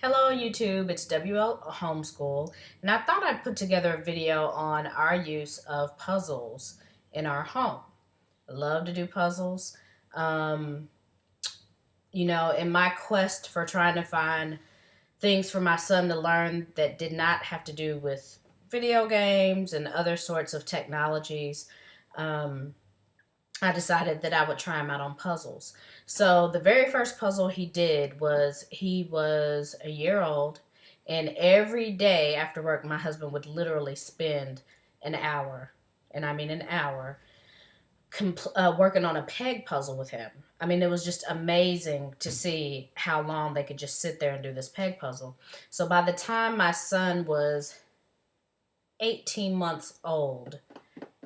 Hello YouTube, it's WL Homeschool, and I thought I'd put together a video on our use of puzzles in our home. I love to do puzzles. Um, in my quest for trying to find things for my son to learn that did not have to do with video games and other sorts of technologies, um, I decided that I would try him out on puzzles. So the very first puzzle he was a year old, and every day after work, my husband would literally spend an hour, and I mean an hour, working on a peg puzzle with him. I mean, it was just amazing to see how long they could just sit there and do this peg puzzle. So by the time my son was 18 months old,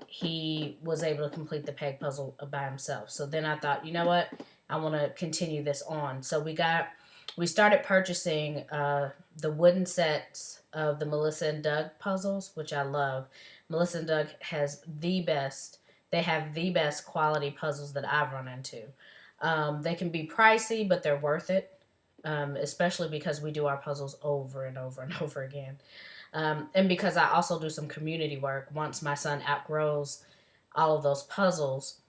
he was able to complete the peg puzzle by himself. So then I thought, you know what? I want to continue this on. So we started purchasing the wooden sets of the Melissa and Doug puzzles, which I love. Melissa and Doug has the best. They have the best quality puzzles that I've run into. They can be pricey, but they're worth it, especially because we do our puzzles over and over and over again. And because I also do some community work, once my son outgrows all of those puzzles,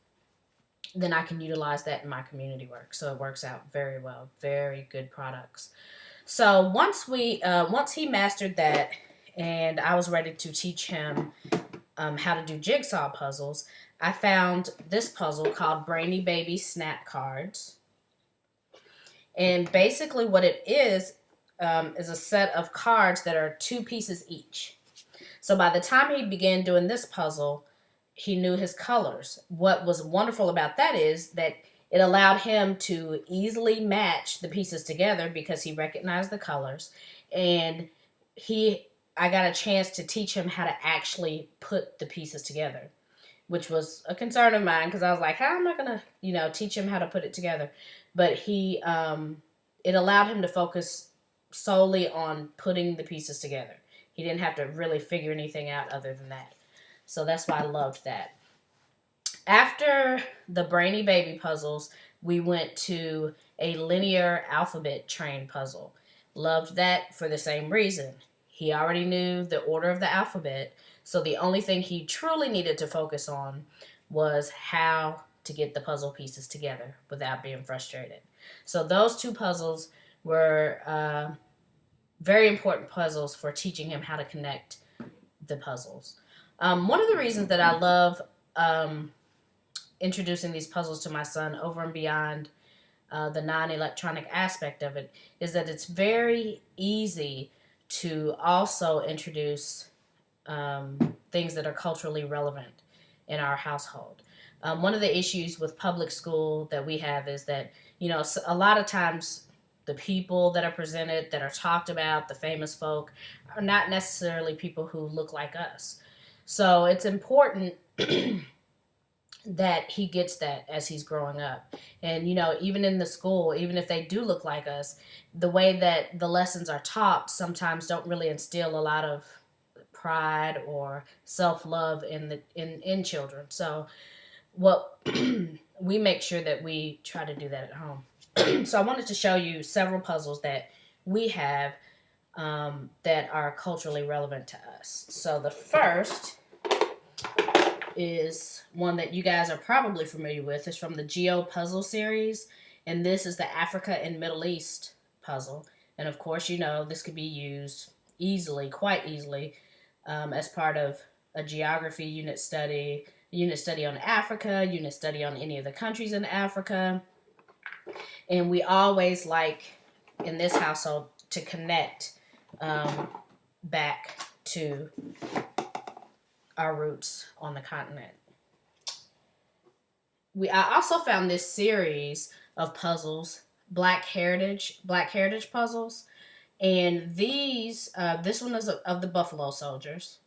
then I can utilize that in my community work. So it works out very well. Very good products. So once he mastered that, and I was ready to teach him how to do jigsaw puzzles, I found this puzzle called Brainy Baby Snap Cards. And basically, what it is a set of cards that are 2 pieces each. So by the time he began doing this puzzle, he knew his colors. What was wonderful about that is that it allowed him to easily match the pieces together because he recognized the colors. And I got a chance to teach him how to actually put the pieces together, which was a concern of mine because I was like, how am I going to, teach him how to put it together? But it allowed him to focus solely on putting the pieces together. He didn't have to really figure anything out other than that. So that's why I loved that. After the Brainy Baby puzzles, we went to a linear alphabet train puzzle. Loved that for the same reason. He already knew the order of the alphabet, so the only thing he truly needed to focus on was how to get the puzzle pieces together without being frustrated. So those 2 puzzles were very important puzzles for teaching him how to connect the puzzles. One of the reasons that I love introducing these puzzles to my son over and beyond the non-electronic aspect of it is that it's very easy to also introduce things that are culturally relevant in our household. One of the issues with public school that we have is that, a lot of times the people that are presented, that are talked about, the famous folk, are not necessarily people who look like us. So it's important that he gets that as he's growing up. And, even in the school, even if they do look like us, the way that the lessons are taught sometimes don't really instill a lot of pride or self-love in children. So what we make sure that we try to do that at home. So I wanted to show you several puzzles that we have that are culturally relevant to us. So the first is one that you guys are probably familiar with. It's from the Geo Puzzle series, and this is the Africa and Middle East puzzle. And of course, this could be used quite easily, as part of a geography unit study on Africa, unit study on any of the countries in Africa. And we always like, in this household, to connect back to our roots on the continent. I also found this series of puzzles, Black Heritage puzzles, and this one is of the Buffalo Soldiers.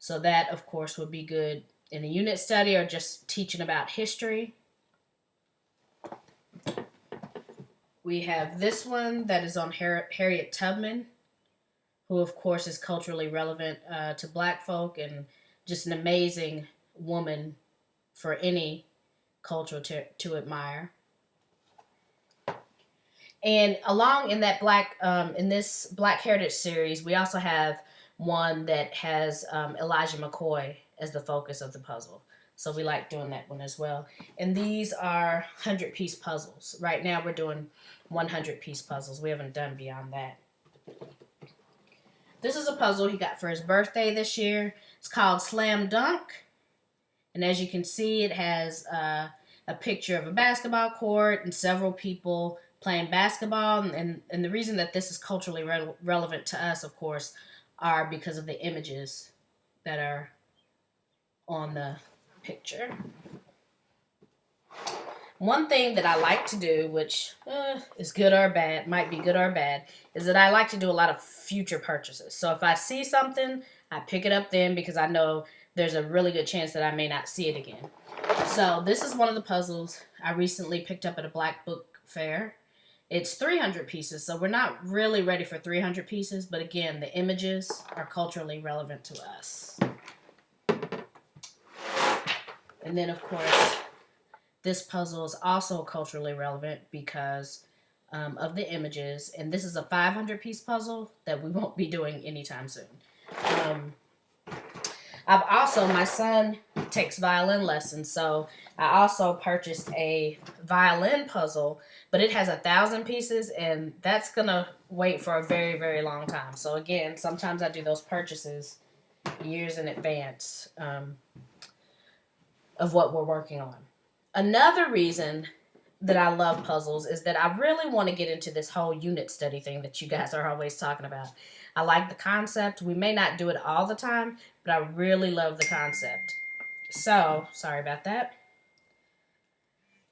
So that, of course, would be good in a unit study or just teaching about history. We have this one that is on Harriet Tubman, who, of course, is culturally relevant to Black folk and just an amazing woman for any culture to admire. And along in that in this Black Heritage series, we also have one that has Elijah McCoy as the focus of the puzzle. So we like doing that one as well. And these are 100-piece puzzles. Right now we're doing 100-piece puzzles. We haven't done beyond that. This is a puzzle he got for his birthday this year. It's called Slam Dunk. And as you can see, it has a picture of a basketball court and several people playing basketball. And the reason that this is culturally relevant to us, of course, are because of the images that are on the picture. One thing that I like to do, which is good or bad, might be good or bad, is that I like to do a lot of future purchases. So if I see something, I pick it up then because I know there's a really good chance that I may not see it again. So this is one of the puzzles I recently picked up at a Black Book Fair. It's 300 pieces, so we're not really ready for 300 pieces, but again, the images are culturally relevant to us. And then, of course, this puzzle is also culturally relevant because of the images, and this is a 500-piece puzzle that we won't be doing anytime soon. My son takes violin lessons, so I also purchased a violin puzzle, but it has 1,000 pieces, and that's gonna wait for a very, very long time. So again, sometimes I do those purchases years in advance of what we're working on. Another reason that I love puzzles is that I really want to get into this whole unit study thing that you guys are always talking about. I like the concept. We may not do it all the time, but I really love the concept. So, sorry about that.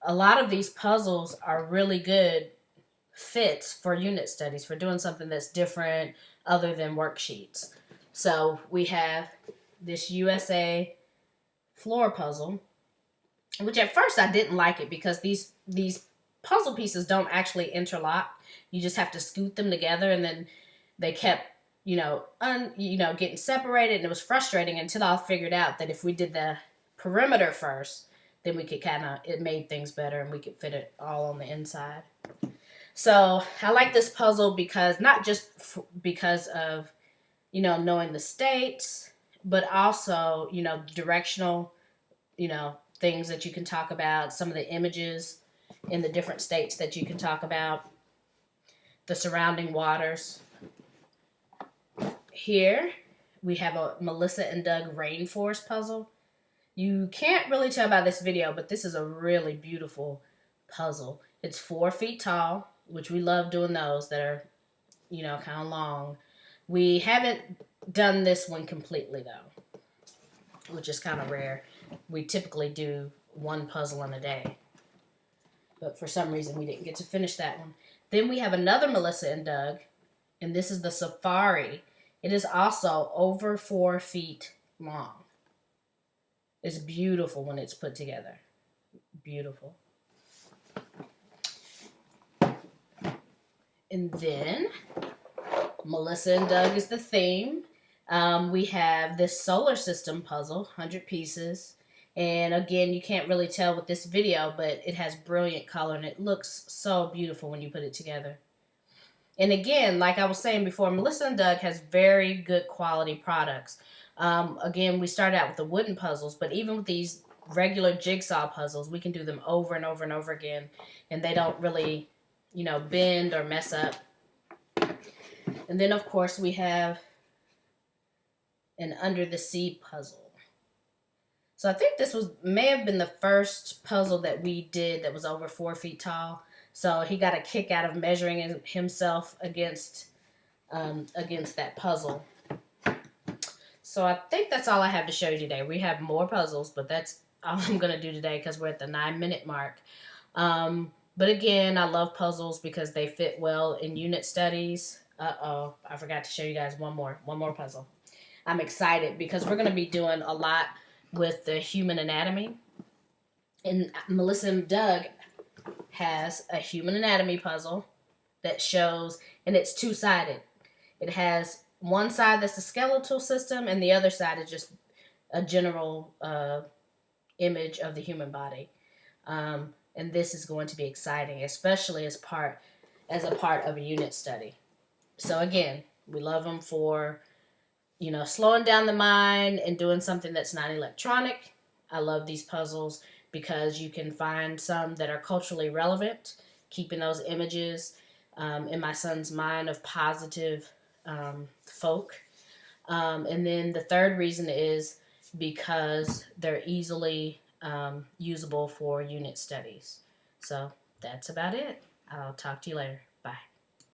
A lot of these puzzles are really good fits for unit studies, for doing something that's different other than worksheets. So we have this USA floor puzzle, which at first I didn't like it because these puzzle pieces don't actually interlock. You just have to scoot them together, and then they kept getting separated, and it was frustrating until I figured out that if we did the perimeter first, then we could it made things better and we could fit it all on the inside. So I like this puzzle because not just because of knowing the states, but also directional things that you can talk about, some of the images in the different states that you can talk about, the surrounding waters. Here we have a Melissa and Doug rainforest puzzle. You can't really tell by this video, but this is a really beautiful puzzle. It's 4 feet tall, which we love doing those that are, kind of long. We haven't done this one completely though, which is kind of rare. We typically do one puzzle in a day, but for some reason we didn't get to finish that one. Then we have another Melissa and Doug, and this is the Safari. It is also over 4 feet long. It's beautiful when it's put together. Beautiful. And then Melissa and Doug is the theme. We have this solar system puzzle, 100 pieces. And again, you can't really tell with this video, but it has brilliant color and it looks so beautiful when you put it together. And again, like I was saying before, Melissa and Doug has very good quality products. Again, we started out with the wooden puzzles, but even with these regular jigsaw puzzles, we can do them over and over and over again, and they don't really, bend or mess up. And then, of course, we have an under the sea puzzle. So I think this may have been the first puzzle that we did that was over 4 feet tall. So he got a kick out of measuring himself against that puzzle. So I think that's all I have to show you today. We have more puzzles, but that's all I'm going to do today because we're at the 9-minute mark. But again, I love puzzles because they fit well in unit studies. Uh-oh, I forgot to show you guys one more puzzle. I'm excited because we're going to be doing a lot with the human anatomy. And Melissa and Doug has a human anatomy puzzle that shows, and it's 2-sided. It has one side that's the skeletal system, and the other side is just a general image of the human body. And this is going to be exciting, especially as a part of a unit study. So again, we love them for, slowing down the mind and doing something that's not electronic. I love these puzzles because you can find some that are culturally relevant, keeping those images in my son's mind of positive folk. And then the third reason is because they're easily usable for unit studies. So that's about it. I'll talk to you later.